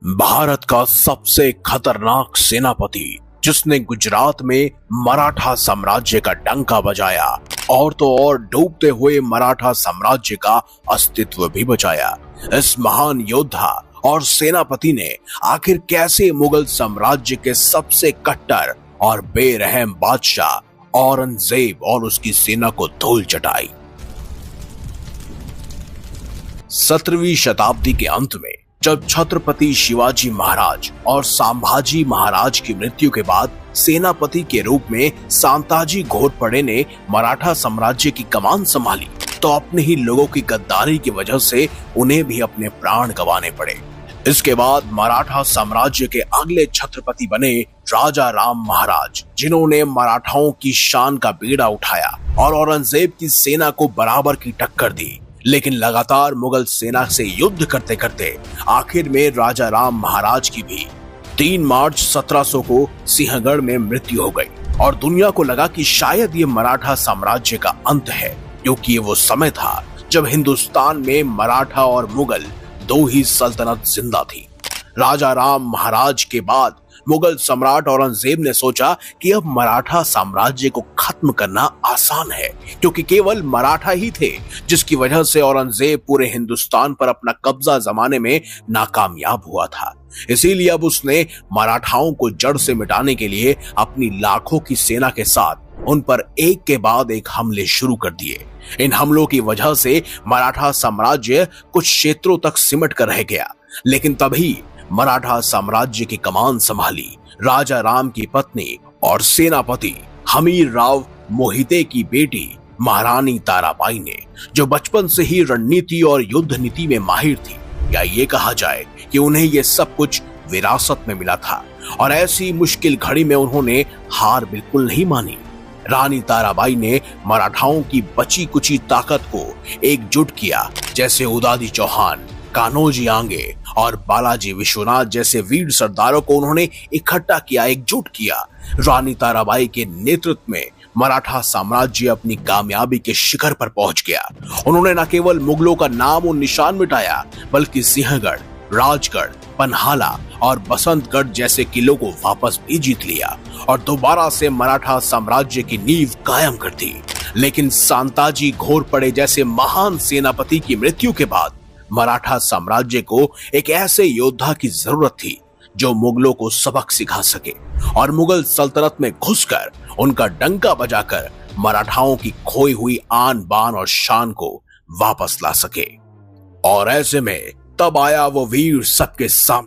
भारत का सबसे खतरनाक सेनापति जिसने गुजरात में मराठा साम्राज्य का डंका बजाया और तो और डूबते हुए मराठा साम्राज्य का अस्तित्व भी बचाया। इस महान योद्धा और सेनापति ने आखिर कैसे मुगल साम्राज्य के सबसे कट्टर और बेरहम बादशाह औरंगजेब और उसकी सेना को धूल चटाई। 17वीं शताब्दी के अंत में जब छत्रपति शिवाजी महाराज और संभाजी महाराज की मृत्यु के बाद सेनापति के रूप में सांताजी घोरपड़े ने मराठा साम्राज्य की कमान संभाली, तो अपने ही लोगों की गद्दारी की वजह से उन्हें भी अपने प्राण गंवाने पड़े। इसके बाद मराठा साम्राज्य के अगले छत्रपति बने राजा राम महाराज, जिन्होंने मराठाओं की शान का बीड़ा उठाया और औरंगजेब की सेना को बराबर की टक्कर दी। लेकिन लगातार मुगल सेना से युद्ध करते करते आखिर में राजा राम महाराज की भी 3 मार्च 1700 को सिंहगढ़ में मृत्यु हो गई और दुनिया को लगा कि शायद ये मराठा साम्राज्य का अंत है, क्योंकि ये वो समय था जब हिंदुस्तान में मराठा और मुगल दो ही सल्तनत जिंदा थी। राजा राम महाराज के बाद मुगल सम्राट औरंगजेब ने सोचा कि अब मराठा साम्राज्य को खत्म करना आसान है, क्योंकि केवल मराठा ही थे जिसकी वजह से औरंगजेब पूरे हिंदुस्तान पर अपना कब्जा जमाने में नाकामयाब हुआ था। इसीलिए अब उसने मराठाओं को जड़ से मिटाने के लिए अपनी लाखों की सेना के साथ उन पर एक के बाद एक हमले शुरू कर दिए। इन हमलों की वजह से मराठा साम्राज्य कुछ क्षेत्रों तक सिमट कर रह गया, लेकिन तभी मराठा साम्राज्य की कमान संभाली राजा राम की पत्नी और सेनापति हमीर राव मोहिते की बेटी महारानी ताराबाई ने, जो बचपन से ही रणनीति और युद्ध नीति में माहिर थी। या ये कहा जाए कि उन्हें ये सब कुछ विरासत में मिला था और ऐसी मुश्किल घड़ी में उन्होंने हार बिल्कुल नहीं मानी। रानी ताराबाई ने मराठाओं की बची कुची ताकत को एकजुट किया, जैसे उदादी चौहान, कान्होजी आंगे और बालाजी विश्वनाथ जैसे वीर सरदारों को उन्होंने इकट्ठा किया, एकजुट किया। रानी ताराबाई के नेतृत्व में मराठा साम्राज्य अपनी कामयाबी के शिखर पर पहुंच गया। उन्होंने न केवल मुगलों का नाम और निशान मिटाया, बल्कि सिंहगढ़, राजगढ़, पन्हाला और बसंतगढ़ जैसे किलों को वापस भी जीत लिया और दोबारा से मराठा साम्राज्य की नींव कायम कर दी। लेकिन सांताजी घोरपड़े जैसे महान सेनापति की मृत्यु के बाद मराठा साम्राज्य को एक ऐसे योद्धा की जरूरत थी जो मुगलों को सबक सिखा सके और मुगल सल्तनत में घुसकर उनका डंका बजाकर मराठाओं की खोई हुई आन बान और शान को वापस ला सके। और ऐसे में तब आया वो वीर सबके सामने।